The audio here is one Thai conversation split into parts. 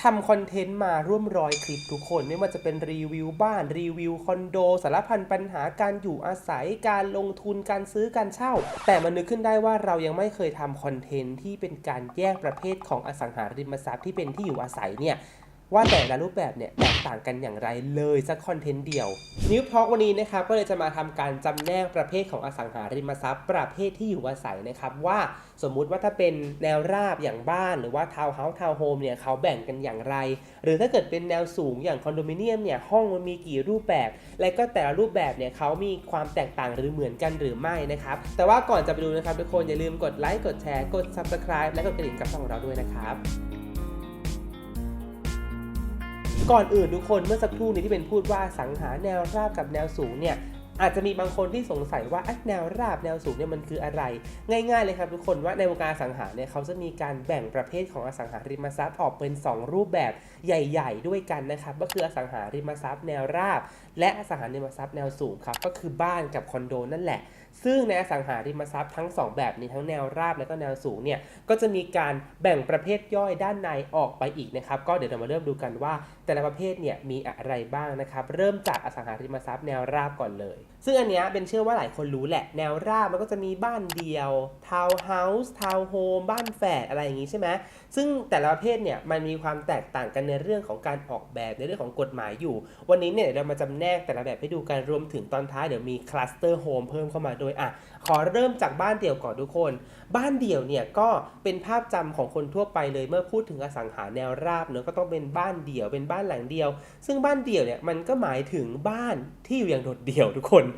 ทำคอนเทนต์มาร่วม100 คลิปทุกคนไม่ว่าจะเป็นรีวิวบ้านรีวิวคอนโดสารพันปัญหาการอยู่อาศัยการลงทุนการซื้อการเช่าแต่มันนึกขึ้นได้ว่าเรายังไม่เคยทำคอนเทนต์ที่เป็นการแยกประเภทของอสังหาริมทรัพย์ที่เป็นที่อยู่อาศัยเนี่ยว่าแต่ละรูปแบบเนี่ยแตกต่างกันอย่างไรเลยสักคอนเทนต์เดียวนิวทอล์กวันนี้นะครับก็เลยจะมาทำการจำแนกประเภทของอสังหาริมทรัพย์ประเภทที่อยู่อาศัยนะครับว่าสมมุติว่าถ้าเป็นแนวราบอย่างบ้านหรือว่าทาวน์เฮาส์ทาวน์โฮมเนี่ยเขาแบ่งกันอย่างไรหรือถ้าเกิดเป็นแนวสูงอย่างคอนโดมิเนียมเนี่ยห้องมันมีกี่รูปแบบและก็แต่ละรูปแบบเนี่ยเขามีความแตกต่างหรือเหมือนกันหรือไม่นะครับแต่ว่าก่อนจะไปดูนะครับทุกคนอย่าลืมกดไลค์กดแชร์กด Subscribe และกดกระดิ่งกับช่องของเราด้วยนะครับก่อนอื่นทุกคนเมื่อสักครู่นี้ที่เป็นพูดว่าสังหาแนวราบกับแนวสูงเนี่ยอาจจะมีบางคนที่สงสัยว่าแนวราบแนวสูงเนี่ยมันคืออะไรง่ายๆเลยครับทุกคนว่าในวงการสังหาเนี่ยเขาจะมีการแบ่งประเภทของอสังหาริมทรัพย์ออกเป็น2รูปแบบใหญ่ๆด้วยกันนะครับก็คืออสังหาริมทรัพย์แนวราบและอสังหาริมทรัพย์แนวสูงครับก็คือบ้านกับคอนโดนั่นแหละซึ่งในอสังหาริมทรัพย์ทั้ง2แบบนี้ทั้งแนวราบและก็แนวสูงเนี่ยก็จะมีการแบ่งประเภทย่อยด้านในออกไปอีกนะครับก็เดี๋ยวเรามาเริ่มดูกันว่าแต่ละประเภทเนี่ยมีอะไรบ้างนะครับเริ่มจากอสังหาริมทรัพย์แนวราบก่อนเลยซึ่งอันเนี้ยเป็นเชื่อว่าหลายคนรู้แหละแนวราบมันก็จะมีบ้านเดี่ยวทาวน์เฮาส์ทาวน์โฮมบ้านแฝดอะไรอย่างงี้ใช่ไหมซึ่งแต่ละประเภทเนี่ยมันมีความแตกต่างกันในเรื่องของการออกแบบในเรื่องของกฎหมายอยู่วันนี้เนี่ยเรามาจำแนกแต่ละแบบให้ดูกันรวมถึงตอนท้ายเดี๋ยวมีคลัสเตอร์โฮมเพิ่มเข้ามาโดยขอเริ่มจากบ้านเดี่ยวก่อนทุกคนบ้านเดี่ยวเนี่ยก็เป็นภาพจำของคนทั่วไปเลยเมื่อพูดถึงอสังหาแนวราบเนอะก็ต้องเป็นบ้านเดี่ยวเป็นบ้านหลังเดียวซึ่งบ้านเดี่ยวเนี่ยมันก็หมายถึงบ้านที่อยู่อย่างโดดเดี่ยวทุกคน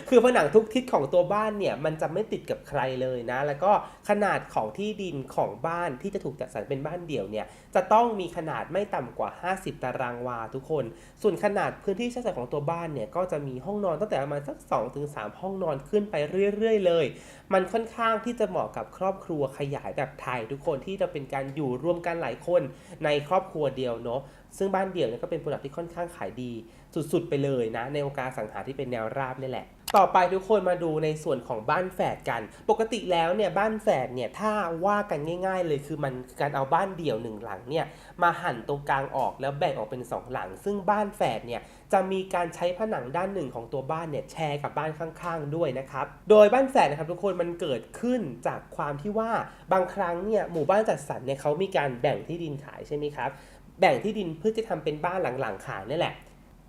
คือผนังทุกทิศของตัวบ้านเนี่ยมันจะไม่ติดกับใครเลยนะแล้วก็ขนาดของที่ดินของบ้านที่จะถูกจัดสรรเป็นบ้านเดี่ยวเนี่ยจะต้องมีขนาดไม่ต่ำกว่า50 ตารางวาทุกคนส่วนขนาดพื้นที่ใช้สอยของตัวบ้านเนี่ยก็จะมีห้องนอนตั้งแต่ประมาณสัก 2-3 ห้องนอนขึ้นไปเรื่อยๆเลยมันค่อนข้างที่จะเหมาะกับครอบครัวขยายแบบไทยทุกคนที่จะเป็นการอยู่ร่วมกันหลายคนในครอบครัวเดียวเนาะซึ่งบ้านเดี่ยวเนี่ยก็เป็นโปรดักที่ค่อนข้างขายดีสุดๆไปเลยนะในวงการสังหาที่เป็นแนวราบนี่แหละต่อไปทุกคนมาดูในส่วนของบ้านแฝดกันปกติแล้วเนี่ยบ้านแฝดเนี่ยถ้าว่ากันง่ายๆเลยคือมันการเอาบ้านเดี่ยว1หลังเนี่ยมาหั่นตรงกลางออกแล้วแบ่งออกเป็น2หลังซึ่งบ้านแฝดเนี่ยจะมีการใช้ผนังด้านหนึ่งของตัวบ้านเนี่ยแชร์กับบ้านข้างๆด้วยนะครับโดยบ้านแฝดนะครับทุกคนมันเกิดขึ้นจากความที่ว่าบางครั้งเนี่ยหมู่บ้านจัดสรรเนี่ยเขามีการแบ่งที่ดินขายใช่ไหมครับแบ่งที่ดินเพื่อจะทำเป็นบ้านหลังๆขายนี่แหละ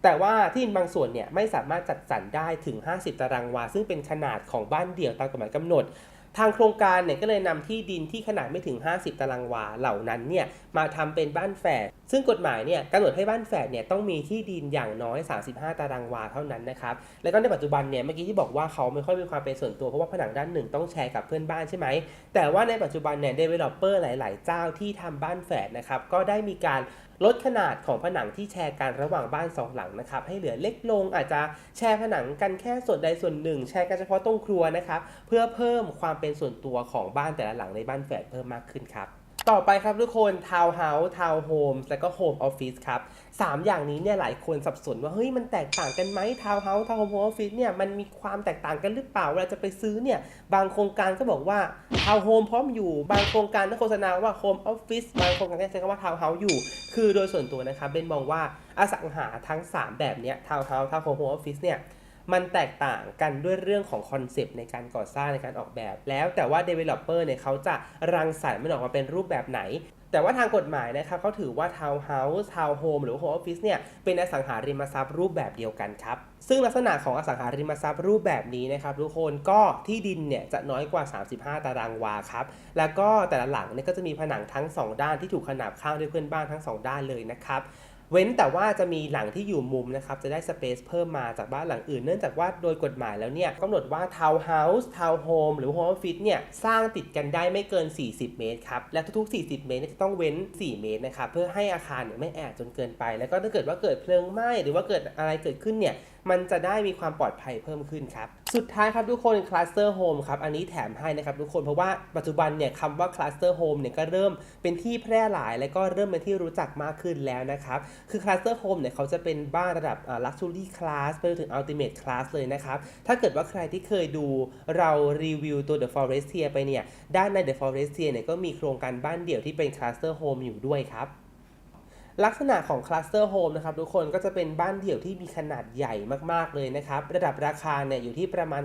แต่ว่าที่ดินบางส่วนเนี่ยไม่สามารถจัดสรรได้ถึง50 ตารางวาซึ่งเป็นขนาดของบ้านเดี่ยวตามกฎหมายกำหนดทางโครงการเนี่ยก็เลยนำที่ดินที่ขนาดไม่ถึง50 ตารางวาเหล่านั้นเนี่ยมาทำเป็นบ้านแฝดซึ่งกฎหมายเนี่ยกำหนดให้บ้านแฝดเนี่ยต้องมีที่ดินอย่างน้อย35 ตารางวาเท่านั้นนะครับแล้วก็ในปัจจุบันเนี่ยเมื่อกี้ที่บอกว่าเขาไม่ค่อยมีความเป็นส่วนตัวเพราะว่าผนังด้านหนึ่งต้องแชร์กับเพื่อนบ้านใช่ไหมแต่ว่าในปัจจุบันเนี่ย developer หลายๆเจ้าที่ทำบ้านแฝดนะครับก็ได้มีการลดขนาดของผนังที่แชร์กันระหว่างบ้าน2หลังนะครับให้เหลือเล็กลงอาจจะแชร์ผนังกันแค่ส่วนใดส่วนหนึ่งแชร์กันเฉพาะตรงครัวนะครับเพื่อเพิ่มความเป็นส่วนตัวของบ้านแต่ละหลังในบ้านแฝดเพิ่มมากขึ้นครับต่อไปครับทุกคนทาวน์เฮาส์ทาวน์โฮมและก็โฮมออฟฟิศครับ3อย่างนี้เนี่ยหลายคนสับสนว่าเฮ้ยมันแตกต่างกันไหมทาวน์เฮาส์ทาวน์โฮมโฮมออฟฟิศเนี่ยมันมีความแตกต่างกันหรือเปล่าเวลาจะไปซื้อเนี่ยบางโครงการก็บอกว่าทาวน์โฮมพร้อมอยู่บางโครงการก็โฆษณาว่าโฮมออฟฟิศบางโครงการก็ใช้คำว่าทาวน์เฮาส์อยู่คือโดยส่วนตัวนะครับเบนมองว่าอสังหาทั้ง3แบบเนี้ยทาวน์เฮาส์ทาวน์โฮมโฮมออฟฟิศเนี่ยมันแตกต่างกันด้วยเรื่องของคอนเซปต์ในการก่อสร้างในการออกแบบแล้วแต่ว่า developer เนี่ยเขาจะรังสรรค์มันออกมาเป็นรูปแบบไหนแต่ว่าทางกฎหมายนะครับเขาถือว่าทาวน์เฮาส์ทาวน์โฮมหรือโฮมออฟฟิศเนี่ยเป็นอสังหาริมทรัพย์รูปแบบเดียวกันครับซึ่งลักษณะของอสังหาริมทรัพย์รูปแบบนี้นะครับทุกคนก็ที่ดินเนี่ยจะน้อยกว่า35 ตารางวาครับแล้วก็แต่ละหลังเนี่ยก็จะมีผนังทั้ง2ด้านที่ถูกขนาบข้างด้วยเพื่อนบ้านทั้ง2ด้านเลยนะครับเว้นแต่ว่าจะมีหลังที่อยู่มุมนะครับจะได้สเปซเพิ่มมาจากบ้านหลังอื่นเนื่องจากว่าโดยกฎหมายแล้วเนี่ยกำหนดว่าทาวน์เฮาส์ทาวน์โฮมหรือโฮมออฟฟิศเนี่ยสร้างติดกันได้ไม่เกิน40 เมตรครับและทุกๆ40 เมตรจะต้องเว้น4 เมตรนะครับเพื่อให้อาคารเนี่ยไม่แออัดจนเกินไปแล้วก็ถ้าเกิดว่าเกิดเพลิงไหม้หรือว่าเกิดอะไรเกิดขึ้นเนี่ยมันจะได้มีความปลอดภัยเพิ่มขึ้นครับสุดท้ายครับทุกคนคลัสเตอร์โฮมครับอันนี้แถมให้นะครับทุกคนเพราะว่าปัจจุบันเนี่ยคำว่าคลัสเตอร์โฮมเนี่ยก็เริ่มเป็นที่แพร่หลายและก็เริ่มเป็นที่รู้จักมากขึ้นแล้วนะครับคือคลัสเตอร์โฮมเนี่ยเขาจะเป็นบ้านระดับluxury class ไปถึง ultimate class เลยนะครับถ้าเกิดว่าใครที่เคยดูเรารีวิวตัว The Forestier ไปเนี่ยด้านใน The Forestier เนี่ยก็มีโครงการบ้านเดี่ยวที่เป็นคลัสเตอร์โฮมอยู่ด้วยครับ ลักษณะของคลัสเตอร์โฮมนะครับทุกคนก็จะเป็นบ้านเดี่ยวที่มีขนาดใหญ่มากๆเลยนะครับระดับราคาเนี่ยอยู่ที่ประมาณ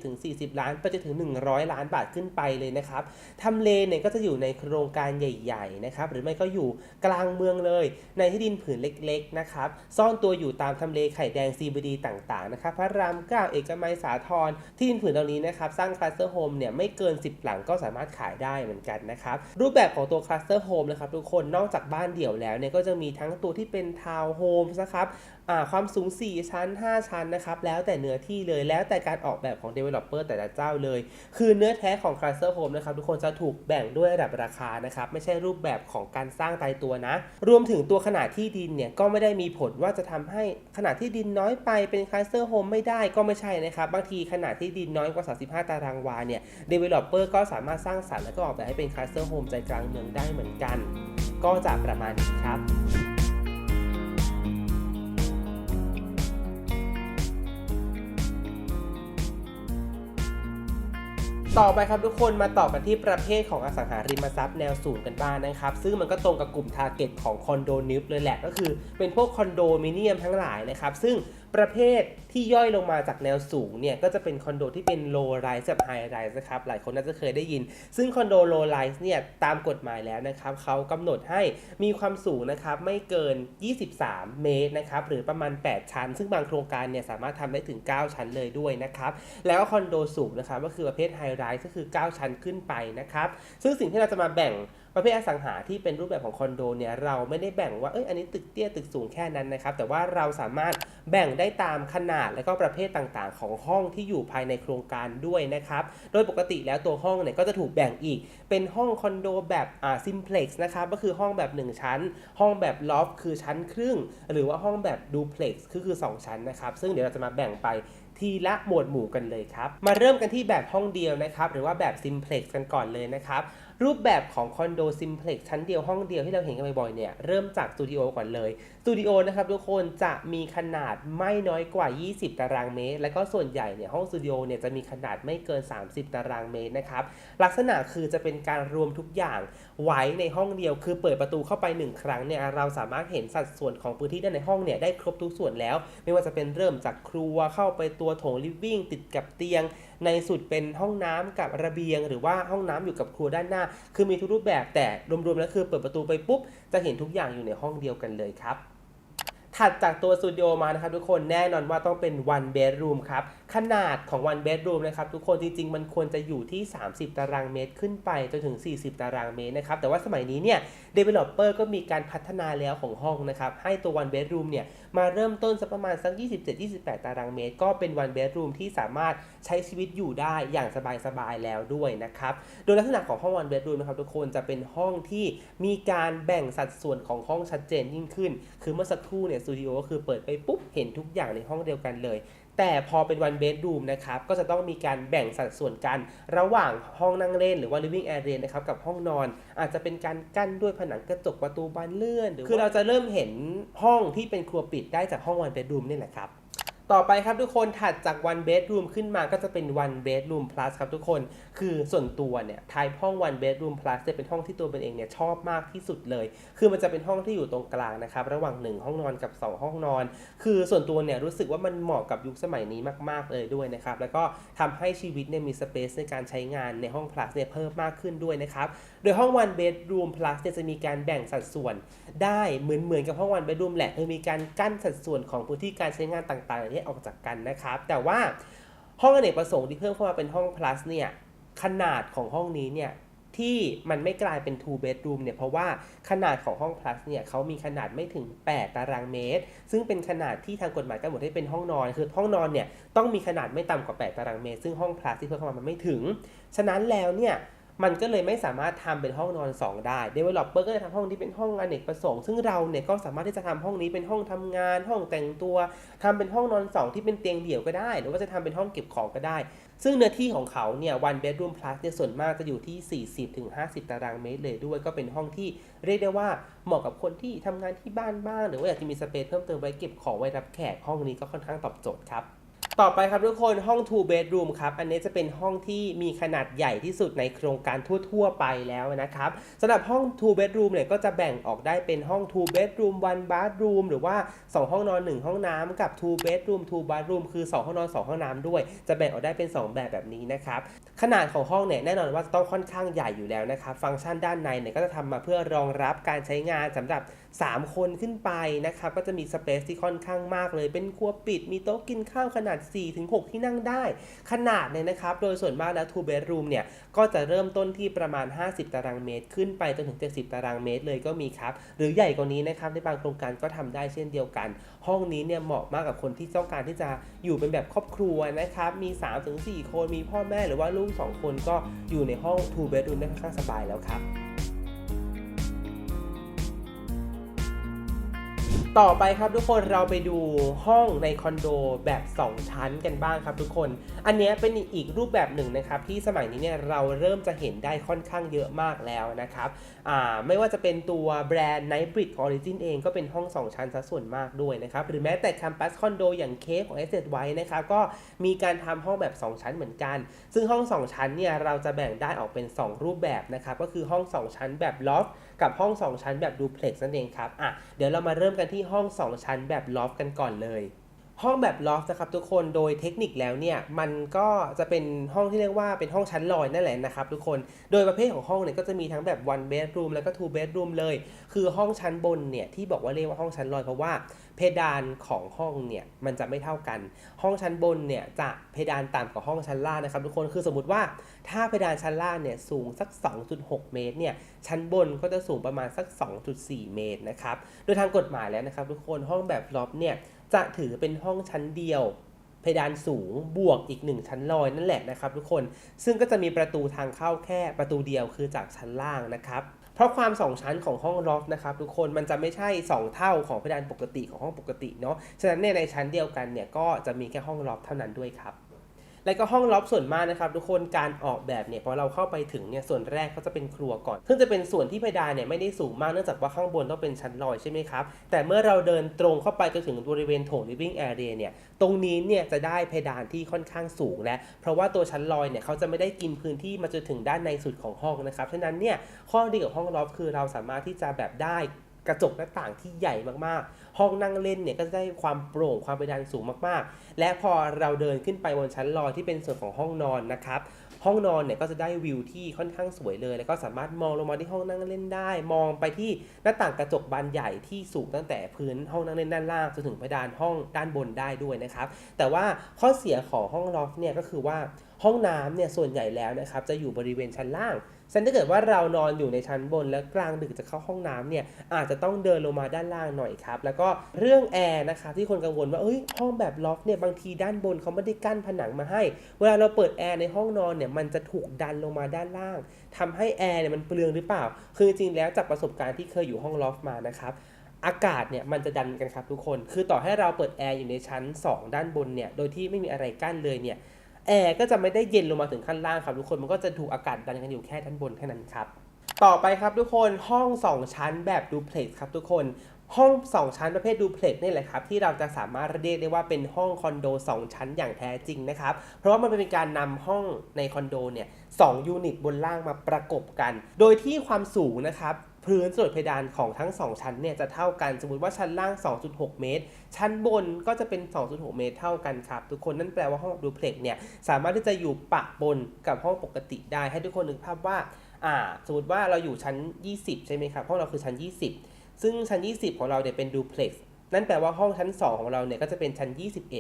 30-40 ล้านไปจนถึง100 ล้านบาทขึ้นไปเลยนะครับทำเลเนี่ยก็จะอยู่ในโครงการใหญ่ๆนะครับหรือไม่ก็อยู่กลางเมืองเลยในที่ดินผืนเล็กๆนะครับซ่อนตัวอยู่ตามทำเลไข่แดง CBD ต่างๆนะครับพระราม 9เอกมัยสาทรที่ดินผืนเหล่านี้นะครับสร้างคลัสเตอร์โฮมเนี่ยไม่เกิน10หลังก็สามารถขายได้เหมือนกันนะครับรูปแบบของตัวคลัสเตอร์โฮมนะครับทุกคนนอกจากบ้านเดี่ยวแล้วเนี่ยก็จะมีทั้งตัวที่เป็นทาวน์โฮมนะครับความสูง4ชั้น5ชั้นนะครับแล้วแต่เนื้อที่เลยแล้วแต่การออกแบบของ developer แต่ละเจ้าเลยคือเนื้อแท้ของ cluster home นะครับทุกคนจะถูกแบ่งด้วยระดับราคานะครับไม่ใช่รูปแบบของการสร้างตายตัวนะรวมถึงตัวขนาดที่ดินเนี่ยก็ไม่ได้มีผลว่าจะทำให้ขนาดที่ดินน้อยไปเป็น cluster home ไม่ได้ก็ไม่ใช่นะครับบางทีขนาดที่ดินน้อยกว่า35ตารางวาเนี่ย developer ก็สามารถสร้างสรรค์และก็ออกแบบให้เป็น cluster home ใจกลางเมืองได้เหมือนกันก็จะประมาณนี้ครับต่อไปครับทุกคนมาต่อกันที่ประเภทของอสังหาริมทรัพย์แนวสูงกันบ้างนะครับซึ่งมันก็ตรงกับกลุ่มทาร์เก็ตของคอนโดนิฟเลยแหละก็คือเป็นพวกคอนโดมิเนียมทั้งหลายนะครับซึ่งประเภทที่ย่อยลงมาจากแนวสูงเนี่ยก็จะเป็นคอนโดที่เป็น low rise กับ high rise นะครับหลายคนน่าจะเคยได้ยินซึ่งคอนโด low rise เนี่ยตามกฎหมายแล้วนะครับเขากำหนดให้มีความสูงนะครับไม่เกิน23เมตรนะครับหรือประมาณ8ชั้นซึ่งบางโครงการเนี่ยสามารถทำได้ถึง9ชั้นเลยด้วยนะครับแล้วก็คอนโดสูงนะครับก็คือประเภท high rise ก็คือ9ชั้นขึ้นไปนะครับซึ่งสิ่งที่เราจะมาแบ่งประเภทอสังหาที่เป็นรูปแบบของคอนโดเนี่ยเราไม่ได้แบ่งว่าอันนี้ตึกเตี้ยตึกสูงแค่นั้นนะครับแต่ว่าเราสามารถแบ่งได้ตามขนาดและก็ประเภทต่างๆของห้องที่อยู่ภายในโครงการด้วยนะครับโดยปกติแล้วตัวห้องเนี่ยก็จะถูกแบ่งอีกเป็นห้องคอนโดแบบซิมเพล็กซ์นะครับก็คือห้องแบบ1ชั้นห้องแบบลอฟคือชั้นครึ่งหรือว่าห้องแบบดูเพล็กซ์คือ2ชั้นนะครับซึ่งเดี๋ยวเราจะมาแบ่งไปทีละหมวดหมู่กันเลยครับมาเริ่มกันที่แบบห้องเดียวนะครับหรือว่าแบบซิมเพล็กซ์กันก่อนเลยนะครับรูปแบบของคอนโดซิมเพล็กซ์ชั้นเดียวห้องเดียวที่เราเห็นกันบ่อยๆเนี่ยเริ่มจากสตูดิโอก่อนเลยสตูดิโอนะครับทุกคนจะมีขนาดไม่น้อยกว่า20ตารางเมตรและก็ส่วนใหญ่เนี่ยห้องสตูดิโอเนี่ยจะมีขนาดไม่เกิน30ตารางเมตรนะครับลักษณะคือจะเป็นการรวมทุกอย่างไว้ในห้องเดียวคือเปิดประตูเข้าไป1ครั้งเนี่ยเราสามารถเห็นสัดส่วนของพื้นที่ด้านในห้องเนี่ยได้ครบทุกส่วนแล้วไม่ว่าจะเป็นเริ่มจากครัวเข้าไปตัวโถงลิฟวิ่งติดกับเตียงในสุดเป็นห้องน้ำกับระเบียงหรือว่าห้องน้ำอยู่กับครัวด้านหน้าคือมีทุกรูปแบบแต่รวมๆแล้วคือเปิดประตูไปปุ๊บจะเห็นทุกอย่างอยู่ในห้องเดียวกันเลยครับถัดจากตัวสตูดิโอมานะครับทุกคนแน่นอนว่าต้องเป็น one bedroom ครับขนาดของ one bedroom นะครับทุกคนจริงๆมันควรจะอยู่ที่30ตารางเมตรขึ้นไปจนถึง40ตารางเมตรนะครับแต่ว่าสมัยนี้เนี่ย developer ก็มีการพัฒนาแล้วของห้องนะครับให้ตัว one bedroom เนี่ยมาเริ่มต้นสักประมาณสัก27-28ตารางเมตรก็เป็น one bedroom ที่สามารถใช้ชีวิตอยู่ได้อย่างสบายๆแล้วด้วยนะครับโดยลักษณะของห้อง one bedroom นะครับทุกคนจะเป็นห้องที่มีการแบ่งสัดส่วนของห้องชัดเจนยิ่งขึ้นคือเมื่อสักครู่เนี่ยสตูดิโอก็คือเปิดไปปุ๊บเห็นทุกอย่างในห้องเดียวกันเลยแต่พอเป็น one bedroom นะครับก็จะต้องมีการแบ่งสัดส่วนกันระหว่างห้องนั่งเล่นหรือว่า living area นะครับกับห้องนอนอาจจะเป็นการกั้นด้วยผนังกระจกประตูบานเลื่อนหรือคือเราจะเริ่มเห็นห้องที่เป็นครัวปิดได้จากห้อง one bedroom นี่แหละครับต่อไปครับทุกคนถัดจาก one bedroom ขึ้นมาก็จะเป็น one bedroom plus ครับทุกคนคือส่วนตัวเนี่ยไทป์ห้อง one bedroom plus จะเป็นห้องที่ตัวเป็นเองเนี่ยชอบมากที่สุดเลยคือมันจะเป็นห้องที่อยู่ตรงกลางนะครับระหว่าง1ห้องนอนกับ2ห้องนอนคือส่วนตัวเนี่ยรู้สึกว่ามันเหมาะกับยุคสมัยนี้มากๆเลยด้วยนะครับแล้วก็ทำให้ชีวิตเนี่ยมีสเปซในการใช้งานในห้อง plus เนี่ยเพิ่มมากขึ้นด้วยนะครับโดยห้อง one bedroom plus เนี่ยจะมีการแบ่งสัดส่วนได้เหมือนกับห้อง one bedroom แหละคือมีการกั้นสัดส่วนของพื้นที่การใช้งานต่างๆออกจากกันนะครับแต่ว่าห้องอเนกประสงค์ที่เพิ่มเข้ามาเป็นห้อง plus เนี่ยขนาดของห้องนี้เนี่ยที่มันไม่กลายเป็น two bedroom เนี่ยเพราะว่าขนาดของห้อง plus เนี่ยเขามีขนาดไม่ถึง8ตารางเมตรซึ่งเป็นขนาดที่ทางกฎหมายกำหนดให้เป็นห้องนอนคือห้องนอนเนี่ยต้องมีขนาดไม่ต่ำกว่า8ตารางเมตรซึ่งห้อง plus ที่เพิ่มเข้ามามันไม่ถึงฉะนั้นแล้วเนี่ยมันก็เลยไม่สามารถทำเป็นห้องนอน2ได้ Developer ก็เลยทำห้องที่เป็นห้องอเนกประสงค์ซึ่งเราเนี่ยก็สามารถที่จะทำห้องนี้เป็นห้องทำงานห้องแต่งตัวทำเป็นห้องนอน2ที่เป็นเตียงเดี่ยวก็ได้หรือว่าจะทำเป็นห้องเก็บของก็ได้ซึ่งเนื้อที่ของเขาเนี่ย one bedroom plus เนี่ยส่วนมากจะอยู่ที่40-50ตารางเมตรเลยด้วยก็เป็นห้องที่เรียกได้ว่าเหมาะกับคนที่ทำงานที่บ้านบ้างหรือว่าอยากจะมีสเปซเพิ่มเติมไว้เก็บของไว้รับแขกห้องนี้ก็ค่อนข้างตอบโจทย์ครับ ต่อไปครับทุกคนห้อง two bedroom ครับอันนี้จะเป็นห้องที่มีขนาดใหญ่ที่สุดในโครงการทั่วๆไปแล้วนะครับสำหรับห้อง two bedroom เนี่ยก็จะแบ่งออกได้เป็นห้อง two bedroom one bathroom หรือว่า2ห้องนอน1ห้องน้ำกับ two bedroom two bathroom คือ2ห้องนอน2ห้องน้ำด้วยจะแบ่งออกได้เป็น2แบบนี้นะครับขนาดของห้องเนี่ยแน่นอนว่าต้องค่อนข้างใหญ่อยู่แล้วนะครับฟังก์ชันด้านในเนี่ยก็จะทำมาเพื่อรองรับการใช้งานสำหรับ3คนขึ้นไปนะครับก็จะมีสเปซที่ค่อนข้างมากเลยเป็นครัวปิดมีโต๊ะกินข้าวขนาด 4-6 ที่นั่งได้ขนาดเนี่ยนะครับโดยส่วนมากแล้ว two bedroom เนี่ยก็จะเริ่มต้นที่ประมาณ50ตารางเมตรขึ้นไปจนถึง70ตารางเมตรเลยก็มีครับหรือใหญ่กว่านี้นะครับในบางโครงการก็ทำได้เช่นเดียวกันห้องนี้เนี่ยเหมาะมากกับคนที่ต้องการที่จะอยู่เป็นแบบครอบครัวนะครับมี 3-4 คนมีพ่อแม่หรือว่าลูก2คนก็อยู่ในห้อง two bedroom ได้ค่อนข้างสบายแล้วครับต่อไปครับทุกคนเราไปดูห้องในคอนโดแบบ2ชั้นกันบ้างครับทุกคนอันนี้เป็นอีกรูปแบบหนึ่งนะครับที่สมัยนี้เนี่ยเราเริ่มจะเห็นได้ค่อนข้างเยอะมากแล้วนะครับไม่ว่าจะเป็นตัวแบรนด์ Nightbridge Origin เองก็เป็นห้อง2ชั้นซะส่วนมากด้วยนะครับหรือแม้แต่ Campus Condo อย่างเคฟของ Asset White นะครับก็มีการทำห้องแบบ2ชั้นเหมือนกันซึ่งห้อง2ชั้นเนี่ยเราจะแบ่งได้ออกเป็น2รูปแบบนะครับก็คือห้อง2ชั้นแบบ Loft กับห้อง2ชั้นแบบ Duplex นั่นเองครับเดี๋ยวเรามาเริ่มกันที่ห้อง2ชั้นแบบ Loft กันก่อนเลยห้องแบบลอฟต์นะครับทุกคนโดยเทคนิคแล้วเนี่ยมันก็จะเป็นห้องที่เรียกว่าเป็นห้องชั้นลอยนั่นแหละนะครับทุกคนโดยประเภทของห้องเนี่ยก็จะมีทั้งแบบ one bedroom แล้วก็ two bedroom เลยคือห้องชั้นบนเนี่ยที่บอกว่าเรียกว่าห้องชั้นลอยเพราะว่าเพดานของห้องเนี่ยมันจะไม่เท่ากันห้องชั้นบนเนี่ยจะเพดานต่ำกว่าห้องชั้นล่างนะครับทุกคนคือสมมติว่าถ้าเพดานชั้นล่างเนี่ยสูงสัก 2.6 เมตรเนี่ยชั้นบนก็จะสูงประมาณสัก 2.4 เมตรนะครับโดยทางกฎหมายแล้วนะครับทุกคนห้องแบบลอฟต์เนี่ยจะถือเป็นห้องชั้นเดียวเพดานสูงบวกอีก1ชั้นลอยนั่นแหละนะครับทุกคนซึ่งก็จะมีประตูทางเข้าแค่ประตูเดียวคือจากชั้นล่างนะครับเพราะความ2ชั้นของห้องลอฟต์นะครับทุกคนมันจะไม่ใช่2เท่าของเพดานปกติของห้องปกติเนาะฉะนั้นในชั้นเดียวกันเนี่ยก็จะมีแค่ห้องลอฟต์เท่านั้นด้วยครับและก็ห้องล็อบส่วนมากนะครับทุกคนการออกแบบเนี่ยพอเราเข้าไปถึงเนี่ยส่วนแรกก็จะเป็นครัวก่อนซึ่งจะเป็นส่วนที่เพดานเนี่ยไม่ได้สูงมากเนื่องจากว่าข้างบนต้องเป็นชั้นลอยใช่ไหมครับแต่เมื่อเราเดินตรงเข้าไปจนถึงบริเวณโถง living area เนี่ยตรงนี้เนี่ยจะได้เพดานที่ค่อนข้างสูงและเพราะว่าตัวชั้นลอยเนี่ยเขาจะไม่ได้กินพื้นที่มาจนถึงด้านในสุดของห้องนะครับฉะนั้นเนี่ยข้อดีของห้องล็อบคือเราสามารถที่จะแบบได้กระจกหน้าต่างที่ใหญ่มากๆห้องนั่งเล่นเนี่ยก็จะได้ความโปร่งความเพดานสูงมากๆและพอเราเดินขึ้นไปบนชั้นลอยที่เป็นส่วนของห้องนอนนะครับห้องนอนเนี่ยก็จะได้วิวที่ค่อนข้างสวยเลยแล้วก็สามารถมองลงมาที่ห้องนั่งเล่นได้มองไปที่หน้าต่างกระจกบานใหญ่ที่สูงตั้งแต่พื้นห้องนั่งเล่นด้านล่างจนถึงเพดานห้องด้านบนได้ด้วยนะครับแต่ว่าข้อเสียของห้องลอฟต์เนี่ยก็คือว่าห้องน้ำเนี่ยส่วนใหญ่แล้วนะครับจะอยู่บริเวณชั้นล่างฉะนั้นถ้าเกิดว่าเรานอนอยู่ในชั้นบนแล้วกลางดึกจะเข้าห้องน้ำเนี่ยอาจจะต้องเดินลงมาด้านล่างหน่อยครับแล้วก็เรื่องแอร์นะครับที่คนกังวลว่าห้องแบบล็อกเนี่ยบางทีด้านบนเขาไม่ได้กั้นผนังมาให้เวลาเราเปิดแอร์ในห้องนอนเนี่ยมันจะถูกดันลงมาด้านล่างทำให้แอร์เนี่ยมันเปลืองหรือเปล่าคือจริงๆแล้วจากประสบการณ์ที่เคยอยู่ห้องล็อกมานะครับอากาศเนี่ยมันจะดันกันครับทุกคนคือต่อให้เราเปิดแอร์อยู่ในชั้น2ด้านบนเนี่ยโดยที่ไม่มีอะไรกั้นเลยเนี่ยแอร์ก็จะไม่ได้เย็นลงมาถึงขั้นล่างครับทุกคนมันก็จะถูกอากาศดันกันอยู่แค่ด้านบนแค่นั้นครับต่อไปครับทุกคนห้อง2ชั้นแบบดูเพล็กซ์ครับทุกคนห้อง2ชั้นประเภทดูเพล็กซ์นี่แหละครับที่เราจะสามารถเรียกได้ว่าเป็นห้องคอนโด2ชั้นอย่างแท้จริงนะครับเพราะว่ามันเป็นการนำห้องในคอนโดเนี่ย2ยูนิตบนล่างมาประกบกันโดยที่ความสูงนะครับพื้นส่วนเพดานของทั้ง2ชั้นเนี่ยจะเท่ากันสมมุติว่าชั้นล่าง 2.6 เมตรชั้นบนก็จะเป็น 2.6 เมตรเท่ากันครับทุกคนนั่นแปลว่าห้องดูเพล็กซ์เนี่ยสามารถที่จะอยู่ปะปนกับห้องปกติได้ให้ทุกคนนึกภาพว่าสมมติว่าเราอยู่ชั้น20ใช่ไหมครับห้องเราคือชั้น20ซึ่งชั้น20ของเราเนี่ยเป็นดูเพล็กซ์นั่นแปลว่าห้องชั้น2ของเราเนี่ยก็จะเป็นชั้น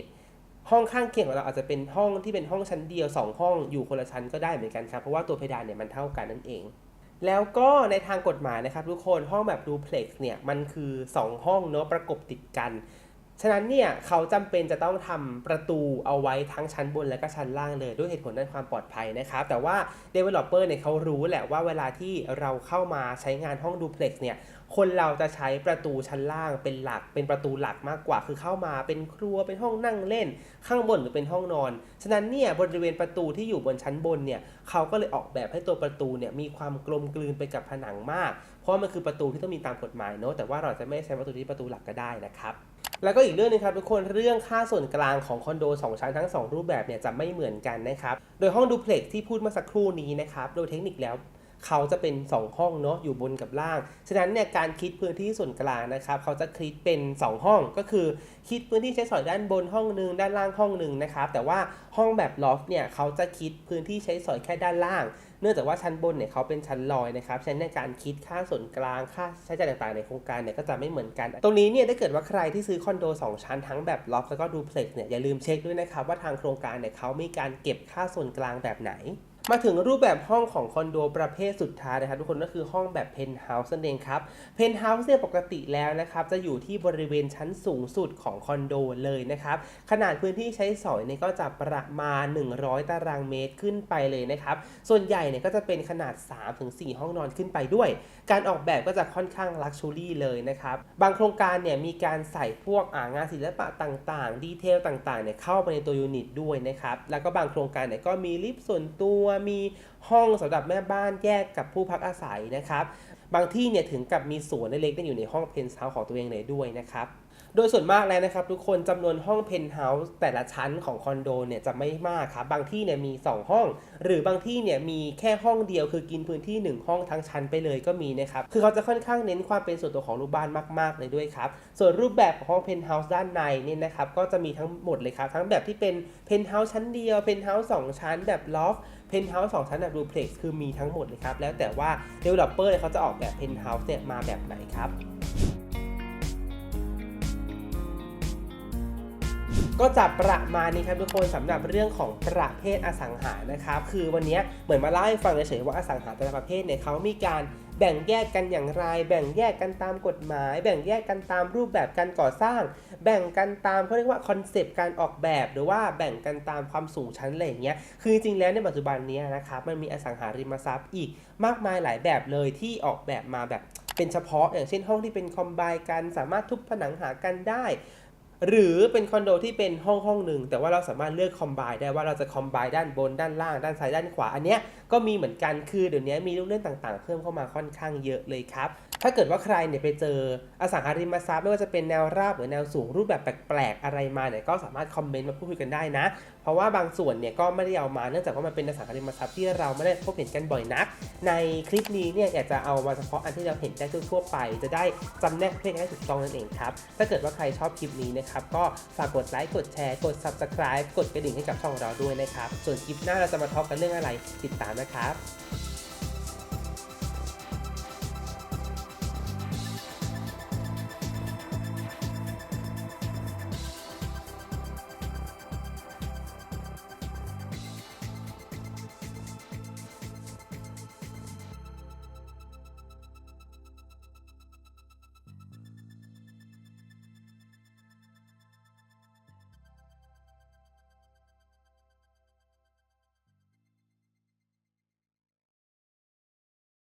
21ห้องข้างเคียงของเราอาจจะเป็นห้องที่เป็นห้องชั้นเดียว2ห้องอยู่คนละชั้นก็ได้เหมือนกันครับเพราะว่าตัวเพดานเนี่ยมันเท่ากันนั่นเองแล้วก็ในทางกฎหมายนะครับทุกคนห้องแบบดูเพล็กซ์เนี่ยมันคือ2ห้องเนาะประกบติดกันฉะนั้นเนี่ยเขาจำเป็นจะต้องทำประตูเอาไว้ทั้งชั้นบนและก็ชั้นล่างเลยด้วยเหตุผลด้านความปลอดภัยนะครับแต่ว่า developer เนี่ยเขารู้แหละว่าเวลาที่เราเข้ามาใช้งานห้องดูเพล็กซ์เนี่ยคนเราจะใช้ประตูชั้นล่างเป็นหลักเป็นประตูหลักมากกว่าคือเข้ามาเป็นครัวเป็นห้องนั่งเล่นข้างบนหรือเป็นห้องนอนฉะนั้นเนี่ยบริเวณประตูที่อยู่บนชั้นบนเนี่ยเขาก็เลยออกแบบให้ตัวประตูเนี่ยมีความกลมกลืนไปกับผนังมากเพราะมันคือประตูที่ต้องมีตามกฎหมายเนาะแต่ว่าเราจะไม่ใช้ประตูที่ประตูหลักก็ได้นะครับ แล้วก็อีกเรื่องนึงครับทุกคนเรื่องค่าส่วนกลางของคอนโด2ชั้นทั้ง2รูปแบบเนี่ยจะไม่เหมือนกันนะครับโดยห้องดูเพล็กซ์ที่พูดเมื่อสักครู่นี้นะครับโดยเทคนิคแล้วเขาจะเป็น2ห้องเนาะอยู่บนกับล่างฉะนั้นเนี่ยการคิดพื้นที่ส่วนกลางนะครับเขาจะคิดเป็น2ห้องก็คือคิดพื้นที่ใช้สอยด้านบนห้องนึงด้านล่างห้องนึงนะครับแต่ว่าห้องแบบลอฟต์เนี่ยเขาจะคิดพื้นที่ใช้สอยแค่ด้านล่างเนื่องจากว่าชั้นบนเนี่ยเขาเป็นชั้นลอยนะครับฉะนั้นในการคิดค่าส่วนกลางค่าใช้จ่ายต่างๆในโครงการเนี่ยก็จะไม่เหมือนกันตรงนี้เนี่ยถ้าเกิดว่าใครที่ซื้อคอนโด2ชั้นทั้งแบบลอฟต์แล้วก็ดูเพล็กซ์เนี่ยอย่าลืมเช็คด้วยนะครับว่าทางโครงการเนี่ยเขามีการเก็บค่าส่วนกลางแบบไหนมาถึงรูปแบบห้องของคอนโดประเภทสุดท้ายนะครับทุกคนก็คือห้องแบบเพนท์เฮาส์นั่นเองครับเพนท์เฮาส์เนี่ยปกติแล้วนะครับจะอยู่ที่บริเวณชั้นสูงสุดของคอนโดเลยนะครับขนาดพื้นที่ใช้สอยเนี่ยก็จะประมาณ100ตารางเมตรขึ้นไปเลยนะครับส่วนใหญ่เนี่ยก็จะเป็นขนาด 3-4 ห้องนอนขึ้นไปด้วยการออกแบบก็จะค่อนข้างลักชัวรี่เลยนะครับบางโครงการเนี่ยมีการใส่พวกงานศิลปะต่างๆดีเทลต่างๆเนี่ยเข้าไปในตัวยูนิตด้วยนะครับแล้วก็บางโครงการเนี่ยก็มีลิฟต์ส่วนตัวมีห้องสำหรับแม่บ้านแยกกับผู้พักอาศัยนะครับบางที่เนี่ยถึงกับมีสวนเล็กๆอยู่ในห้องเพนท์เฮาส์ของตัวเองเลยด้วยนะครับโดยส่วนมากแล้วนะครับทุกคนจำนวนห้องเพนท์เฮาส์แต่ละชั้นของคอนโดเนี่ยจะไม่มากครับบางที่เนี่ยมี2ห้องหรือบางที่เนี่ยมีแค่ห้องเดียวคือกินพื้นที่1ห้องทั้งชั้นไปเลยก็มีนะครับคือเขาจะค่อนข้างเน้นความเป็นส่วนตัวของลูกบ้านมากๆเลยด้วยครับส่วนรูปแบบของห้องเพนท์เฮาส์ด้านในเนี่ยนะครับก็จะมีทั้งหมดเลยครับทั้งแบบที่เป็นเพนท์เฮาส์ชั้นเดียวเพนท์เฮาส์2ชั้นแบบลอฟต์เพนท์เฮาส์2ชั้นแบบดูเพล็กซ์คือมีทั้งหมดเลยครับแล้วแต่ว่า developer เขาจะออกแบบเพนท์เฮาส์เนี่ยมาแบบไหนครับก็จะประมาณนี้ครับทุกคนสำหรับเรื่องของประเภทอสังหานะครับคือวันนี้เหมือนมาเล่าให้ฟังเฉยๆว่าอสังหาแต่ละประเภทเนี่ยเขามีการแบ่งแยกกันอย่างไรแบ่งแยกกันตามกฎหมายแบ่งแยกกันตามรูปแบบการก่อสร้างแบ่งกันตามเขาเรียกว่าคอนเซปต์การออกแบบหรือว่าแบ่งกันตามความสูงชั้นอะไรอย่างเงี้ยคือจริงๆแล้วในปัจจุบันนี้นะครับมันมีอสังหาริมทรัพย์อีกมากมายหลายแบบเลยที่ออกแบบมาแบบเป็นเฉพาะอย่างเช่นห้องที่เป็นคอมไบกันสามารถทุบผนังหากันได้หรือเป็นคอนโดที่เป็นห้องหนึ่งแต่ว่าเราสามารถเลือกคอมไบได้ว่าเราจะคอมไบด้านบนด้านล่างด้านซ้ายด้านขวาอันเนี้ยก็มีเหมือนกันคือเดี๋ยวนี้มีลูกเล่นต่างๆเพิ่มเข้ามาค่อนข้างเยอะเลยครับถ้าเกิดว่าใครเนี่ยไปเจออสังหาริมทรัพย์ไม่ว่าจะเป็นแนวราบหรือแนวสูงรูปแบบแปลกๆอะไรมาเนี่ยก็สามารถคอมเมนต์มาพูดคุยกันได้นะเพราะว่าบางส่วนเนี่ยก็ไม่ได้เอามาเนื่องจากว่ามันเป็นอสังหาริมทรัพย์ที่เราไม่ได้พบเห็นกันบ่อยนักในคลิปนี้เนี่ยอยากจะเอามาเฉพาะอันที่เราเห็นได้ทั่วไปจะได้จำแนกประเภทให้ถูกต้องนั่นเองครับถ้าเกิดว่าใครชอบคลิปนี้นะครับก็ฝากกดไลค์กดแชร์กด Subscribe กดกระดิ่งให้กับช่องเราด้วยนะครับส่วนคลิปหน้าเราจะมาทอล์กกันเรื่องอะไรติดตามนะครับ